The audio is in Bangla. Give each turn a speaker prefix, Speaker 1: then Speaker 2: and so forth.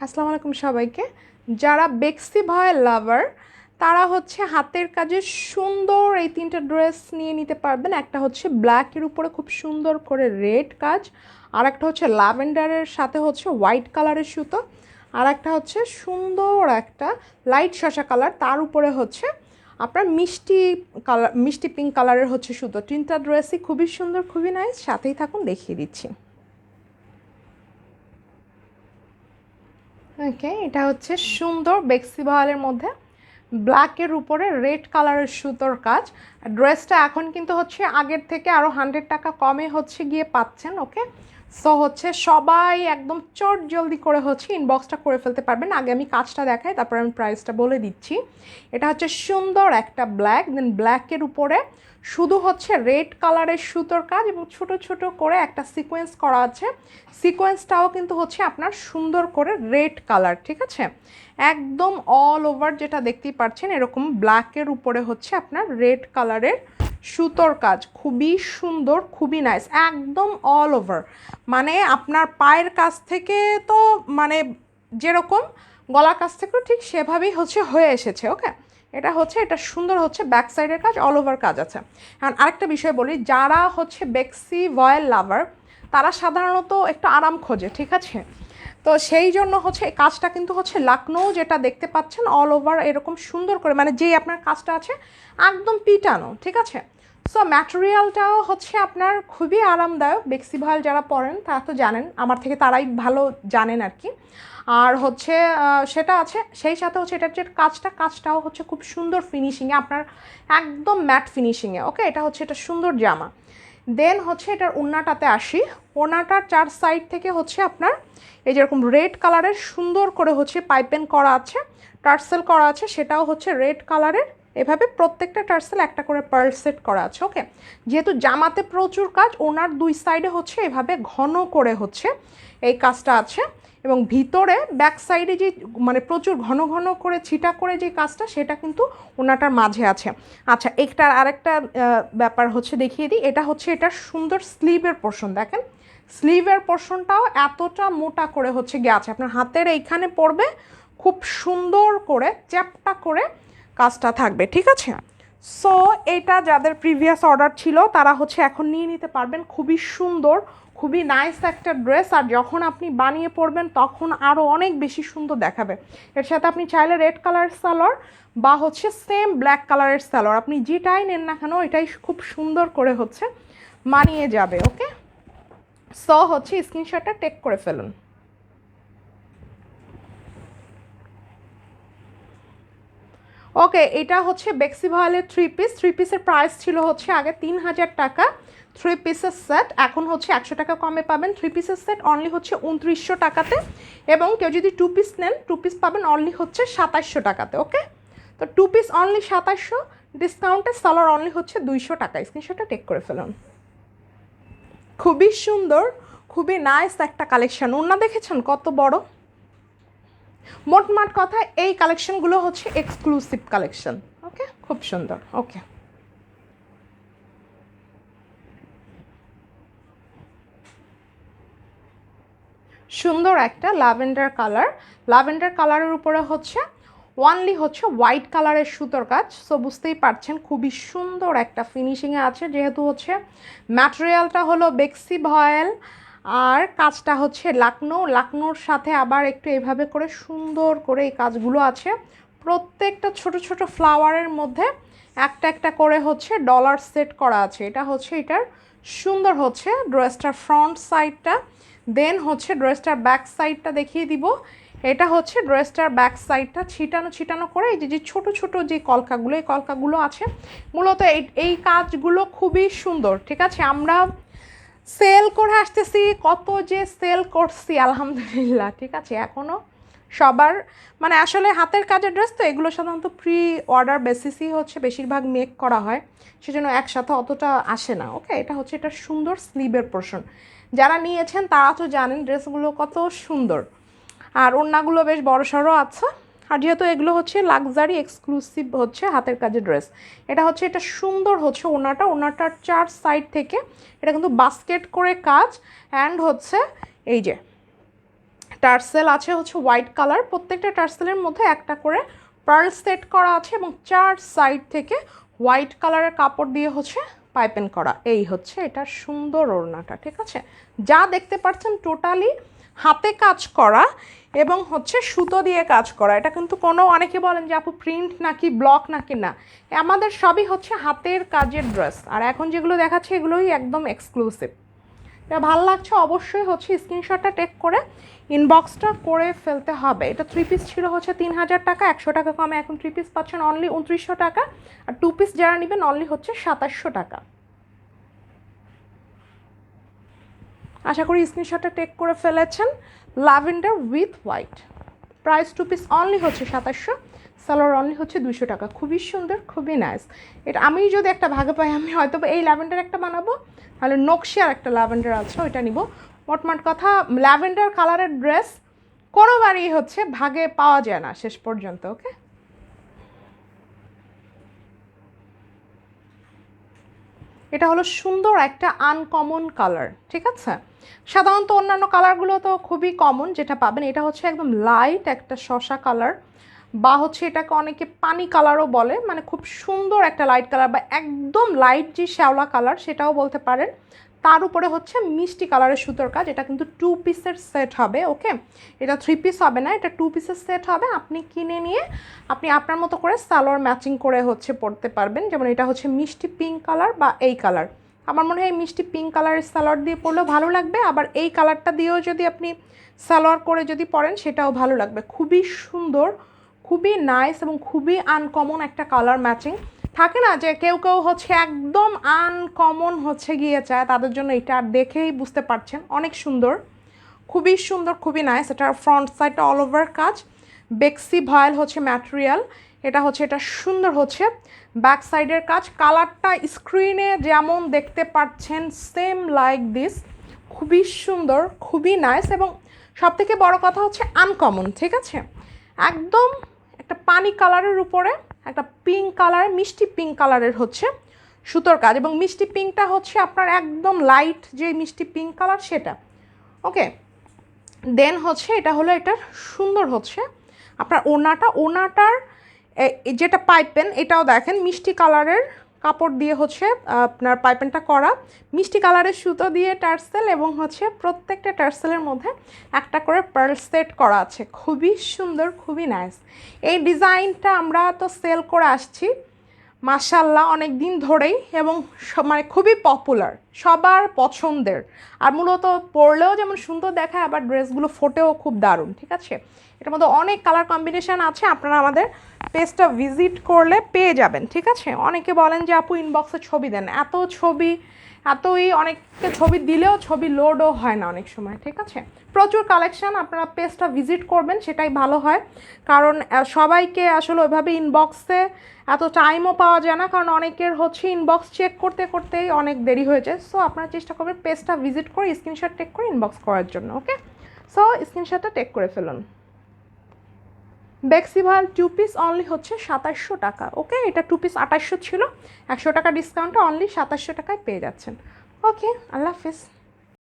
Speaker 1: আসসালামু আলাইকুম সবাইকে। যারা বেক্সি ভয়েল লাভার তারা হচ্ছে হাতের কাজে সুন্দর এই তিনটা ড্রেস নিয়ে নিতে পারবেন। একটা হচ্ছে ব্ল্যাকের উপরে খুব সুন্দর করে রেড কাজ, আর একটা হচ্ছে ল্যাভেন্ডারের সাথে হচ্ছে হোয়াইট কালারের সুতো, আর একটা হচ্ছে সুন্দর একটা লাইট শসা কালার, তার উপরে হচ্ছে আপনার মিষ্টি পিঙ্ক কালারের হচ্ছে সুতো। তিনটা ড্রেসই খুবই সুন্দর, খুবই নাইস। সাথেই থাকুন, দেখিয়ে দিচ্ছি। ওকে, এটা হচ্ছে সুন্দর বেক্সি ভয়েলের মধ্যে ব্ল্যাকের উপরে রেড কালারের সুতোর কাজ। ড্রেসটা এখন কিন্তু হচ্ছে আগের থেকে আরও 100 টাকা কমে হচ্ছে গিয়ে পাচ্ছেন। ওকে, সো হচ্ছে সবাই একদম চট জলদি করে হচ্ছে ইনবক্সটা করে ফেলতে পারবেন। আগে আমি কাজটা দেখাই, তারপর আমি প্রাইসটা বলে দিচ্ছি। এটা হচ্ছে সুন্দর একটা ব্ল্যাক, দেন ব্ল্যাকের উপরে শুধু হচ্ছে রেড কালারের সুতোর কাজ এবং ছোট ছোট করে একটা সিকোয়েন্স করা আছে। সিকোয়েন্সটাও কিন্তু হচ্ছে আপনার সুন্দর করে রেড কালার, ঠিক আছে, একদম অল ওভার যেটা দেখতেই পাচ্ছেন এরকম ব্ল্যাকের উপরে হচ্ছে আপনার রেড কালারের সুতোর কাজ। খুবই সুন্দর, খুবই নাইস, একদম অল ওভার। মানে আপনার পায়ের কাছ থেকে তো মানে যেরকম গলার কাছ থেকেও ঠিক সেভাবেই হচ্ছে হয়ে এসেছে। ওকে, এটা হচ্ছে এটা সুন্দর হচ্ছে ব্যাক সাইডের কাজ, অল ওভার কাজ আছে। এখন আরেকটা বিষয় বলি, যারা হচ্ছে বেক্সি ভয়েল লাভার তারা সাধারণত একটু আরাম খোঁজে, ঠিক আছে, তো সেই জন্য হচ্ছে এই কাজটা কিন্তু হচ্ছে লখনৌ যেটা দেখতে পাচ্ছেন অল ওভার এরকম সুন্দর করে, মানে যেই আপনার কাজটা আছে একদম পিটানো, ঠিক আছে। সো ম্যাটেরিয়ালটাও হচ্ছে আপনার খুবই আরামদায়ক। বেক্সি ভয়েল যারা পরেন তারা তো জানেন, আমার থেকে তারাই ভালো জানেন আর কি। আর হচ্ছে সেটা আছে, সেই সাথে হচ্ছে এটার যে কাজটাও হচ্ছে খুব সুন্দর ফিনিশিংয়ে, আপনার একদম ম্যাট ফিনিশিংয়ে। ওকে, এটা হচ্ছে এটা সুন্দর জামা। দেন হচ্ছে এটার ওড়নাটাতে আসি। ওড়নাটার 4 সাইড থেকে হচ্ছে আপনার এই যেরকম রেড কালারের সুন্দর করে হচ্ছে পাইপেন করা আছে, টার্সেল করা আছে, সেটাও হচ্ছে রেড কালারের। এভাবে প্রত্যেকটা টার্সেল একটা করে পার্ল সেট করা আছে। ওকে, যেহেতু জামাতে প্রচুর কাজ, ওনার 2 সাইডে হচ্ছে এভাবে ঘন করে হচ্ছে এই কাজটা আছে, এবং ভিতরে ব্যাক সাইডে যে মানে প্রচুর ঘন ঘন করে ছিটা করে যে কাজটা, সেটা কিন্তু ওনাটার মাঝে আছে। আচ্ছা, একটার আরেকটা ব্যাপার হচ্ছে দেখিয়ে দিই। এটা হচ্ছে এটার সুন্দর স্লিভের পোর্শন, দেখেন স্লিভের পোর্শনটাও এতটা মোটা করে হচ্ছে গিয়ে আছে, আপনার হাতের এইখানে পড়বে, খুব সুন্দর করে চ্যাপটা করে কাজটা থাকবে, ঠিক আছে। সো এটা যাদের প্রিভিয়াস অর্ডার ছিল তারা হচ্ছে এখন নিয়ে নিতে পারবেন। খুবই সুন্দর, খুবই নাইস একটা ড্রেস, আর যখন আপনি বানিয়ে পরবেন তখন আরও অনেক বেশি সুন্দর দেখাবে। এর সাথে আপনি চাইলে রেড কালারের সালোয়ার বা হচ্ছে সেম ব্ল্যাক কালারের সালোয়ার, আপনি যেটাই নেন না কেন এটাই খুব সুন্দর করে হচ্ছে মানিয়ে যাবে। ওকে, সো হচ্ছে স্ক্রিনশটটা টেক করে ফেলুন। ওকে, এটা হচ্ছে বেক্সি ভয়েলের 3 পিস। 3 পিসের প্রাইস ছিল হচ্ছে আগে 3000 টাকা 3 পিসের সেট, এখন হচ্ছে 100 টাকা কমে পাবেন। 3 পিসের সেট অনলি হচ্ছে 2900 টাকাতে, এবং কেউ যদি 2 পিস নেন 2 পিস পাবেন অনলি হচ্ছে 2700 টাকাতে। ওকে, তো 2 পিস অনলি 2700, ডিসকাউন্টে সালোয়ার অনলি হচ্ছে 200 টাকা। স্ক্রিনশটটা টেক করে ফেলুন। খুবই সুন্দর, খুবই নাইস একটা কালেকশন। ওড়না দেখেছেন কত বড়। মোটমাট কথা, এই কালেকশনগুলো হচ্ছে এক্সক্লুসিভ কালেকশন। ওকে, খুব সুন্দর। ওকে, সুন্দর একটা ল্যাভেন্ডার কালার, ল্যাভেন্ডার কালারের উপরে হচ্ছে ওয়ানলি হচ্ছে হোয়াইট কালারের সুতোর কাজ। সো বুঝতেই পারছেন খুবই সুন্দর একটা ফিনিশিংয়ে আছে, যেহেতু হচ্ছে ম্যাটেরিয়ালটা হলো বেক্সি ভয়েল আর কাজটা হচ্ছে লখনৌর সাথে আবার একটু এভাবে করে সুন্দর করে এই কাজগুলো আছে। প্রত্যেকটা ছোট ছোট ফ্লাওয়ারের মধ্যে একটা একটা করে হচ্ছে ডলার সেট করা আছে। এটা হচ্ছে এটার সুন্দর হচ্ছে ড্রেসটার ফ্রন্ট সাইডটা। দেন হচ্ছে ড্রেসটার ব্যাক সাইডটা দেখিয়ে দিব। এটা হচ্ছে ড্রেসটার ব্যাক সাইডটা, ছিটানো ছিটানো করে এই যে ছোট ছোট যে কলকাগুলো, এই কলকাগুলো আছে। মূলত এই কাজগুলো খুবই সুন্দর, ঠিক আছে। আমরা সেল করে আসতেছি, কত যে সেল করছি আলহামদুলিল্লাহ, ঠিক আছে। এখনও সবার মানে আসলে হাতের কাজের ড্রেস তো এগুলো সাধারণত প্রি অর্ডার বেসিসই হচ্ছে বেশিরভাগ মেক করা হয়, সেজন্য একসাথে অতটা আসে না। ওকে, এটা হচ্ছে এটা সুন্দর স্লিভের পোর্শন। যারা নিয়েছেন তারা তো জানেন ড্রেসগুলো কত সুন্দর, আর ওড়নাগুলো বেশ বড়সড় আছে। আর যেহেতু এগুলো হচ্ছে লাক্সারি এক্সক্লুসিভ হচ্ছে হাতের কাজের ড্রেস, এটা হচ্ছে এটা সুন্দর হচ্ছে ওড়নাটার 4 সাইড থেকে এটা কিন্তু বাস্কেট করে কাজ, অ্যান্ড হচ্ছে এই যে টার্সেল আছে হচ্ছে হোয়াইট কালার, প্রত্যেকটা টার্সেলের মধ্যে একটা করে পার্ল সেট করা আছে এবং 4 সাইড থেকে হোয়াইট কালারের কাপড় দিয়ে হচ্ছে পাইপেন করা। এই হচ্ছে এটার সুন্দর ওড়নাটা, ঠিক আছে? যা দেখতে পাচ্ছেন টোটালি হাতে কাজ করা এবং হচ্ছে সুতো দিয়ে কাজ করা। এটা কিন্তু কোনো, অনেকে বলেন যে আপু প্রিন্ট নাকি ব্লক নাকি, না, আমাদের সবই হচ্ছে হাতের কাজের ড্রেস। আর এখন যেগুলো দেখাচ্ছে এগুলোই একদম এক্সক্লুসিভ। এটা ভালো লাগছে অবশ্যই হচ্ছে স্ক্রিনশটটা টেক করে ইনবক্সটা করে ফেলতে হবে। এটা 3 পিস ছিল হচ্ছে 3000 টাকা, 100 টাকা কমে এখন 3 পিস পাচ্ছেন অনলি 2900 টাকা, আর 2 পিস যারা নেবেন অনলি হচ্ছে 2700 টাকা। আশা করি স্ক্রিনশটটা টেক করে ফেলেছেন। Lavender with white, price 2 piece only হচ্ছে 2700, সালোয়ার অনলি হচ্ছে 200 টাকা। খুবই সুন্দর, খুবই নাইস। এটা আমি যদি একটা ভাগে পাই আমি হয়তো এই ল্যাভেন্ডার একটা বানাবো, তাহলে নকশি আর একটা ল্যাভেন্ডার আছে ওইটা নিব। মোটমাট কথা ল্যাভেন্ডার কালারের ড্রেস কোনোবারই হচ্ছে ভাগে পাওয়া যায় না শেষ পর্যন্ত। ওকে, এটা হলো সুন্দর একটা আনকমন কালার, ঠিক আছে? সাধারণত অন্যান্য কালারগুলো তো খুবই কমন যেটা পাবেন, এটা হচ্ছে একদম লাইট একটা শসা কালার, বা হচ্ছে এটাকে অনেকে পানি কালারও বলে, মানে খুব সুন্দর একটা লাইট কালার, বা একদম লাইট যে শ্যাওলা কালার সেটাও বলতে পারেন। তার উপরে হচ্ছে মিষ্টি কালারের সুতোর কাজ। এটা কিন্তু 2 পিসের সেট হবে। ওকে, এটা 3 পিস হবে না, এটা 2 পিসের সেট হবে। আপনি কিনে নিয়ে আপনি আপনার মতো করে সালোয়ার ম্যাচিং করে হচ্ছে পরতে পারবেন। যেমন এটা হচ্ছে মিষ্টি পিঙ্ক কালার বা এই কালার, আমার মনে হয় এই মিষ্টি পিঙ্ক কালারের সালোয়ার দিয়ে পরলেও ভালো লাগবে, আবার এই কালারটা দিয়েও যদি আপনি সালোয়ার করে যদি পরেন সেটাও ভালো লাগবে। খুবই সুন্দর, খুবই নাইস এবং খুবই আনকমন একটা কালার ম্যাচিং। থাকে না যে কেউ কেউ হচ্ছে একদম আনকমন হচ্ছে গিয়ে চায়, তাদের জন্য এটা দেখেই বুঝতে পারছেন অনেক সুন্দর, খুবই সুন্দর, খুবই নাইস। এটার ফ্রন্ট সাইডটা অল ওভার কাজ, বেক্সি ভয়েল হচ্ছে ম্যাটেরিয়াল। এটা হচ্ছে এটা সুন্দর হচ্ছে ব্যাক সাইডের কাজ। কালারটা স্ক্রিনে যেমন দেখতে পাচ্ছেন সেম লাইক দিস, খুবই সুন্দর, খুবই নাইস এবং সবথেকে বড় কথা হচ্ছে আনকমন, ঠিক আছে? একদম একটা পানি কালারের উপরে একটা পিঙ্ক কালার, মিষ্টি পিঙ্ক কালারের হচ্ছে সুতোর কাজ, এবং মিষ্টি পিঙ্কটা হচ্ছে আপনার একদম লাইট যে মিষ্টি পিঙ্ক কালার সেটা। ওকে, দেন হচ্ছে এটা হলো এটার সুন্দর হচ্ছে আপনার ওড়নাটার যেটা পাইপেন, এটাও দেখেন মিষ্টি কালারের কাপড় দিয়ে হচ্ছে আপনার পাইপেনটা করা, মিষ্টি কালারের সুতো দিয়ে টার্সেল, এবং হচ্ছে প্রত্যেকটা টার্সেলের মধ্যে একটা করে পার্ল সেট করা আছে। খুবই সুন্দর, খুবই নাইস। এই ডিজাইনটা আমরা তো সেল করে আসছি মাশাআল্লাহ অনেক দিন ধরেই, এবং মানে খুবই পপুলার, সবার পছন্দের, আর মূলত পরলেও যেমন সুন্দর দেখায় আবার ড্রেসগুলো ফোটেও খুব দারুণ, ঠিক আছে? এটার মধ্যে অনেক কালার কম্বিনেশান আছে, আপনারা আমাদের পেজটা ভিজিট করলে পেয়ে যাবেন, ঠিক আছে? অনেকে বলেন যে আপু ইনবক্সে ছবি দেন, এত ছবি এতই অনেককে ছবি দিলেও ছবি লোডও হয় না অনেক সময়, ঠিক আছে? প্রচুর কালেকশান, আপনারা পেজটা ভিজিট করবেন সেটাই ভালো হয়, কারণ সবাইকে আসলে ওইভাবে ইনবক্সে এত টাইমও পাওয়া যায় না, কারণ অনেকের হচ্ছে ইনবক্স চেক করতে করতেই অনেক দেরি হয়ে যায়। সো আপনারা চেষ্টা করবেন পেজটা ভিজিট করে স্ক্রিনশট টেক করে ইনবক্স করার জন্য। ওকে, সো স্ক্রিনশটটা টেক করে ফেলুন। বেক্সিভাল 2 পিস অনলি হচ্ছে 2700 টাকা। ওকে, এটা 2 পিস 2800 ছিল, 100 টাকা ডিসকাউন্টে অনলি 2700 টাকায় পেয়ে যাচ্ছেন। ওকে, আল্লাহ হাফিজ।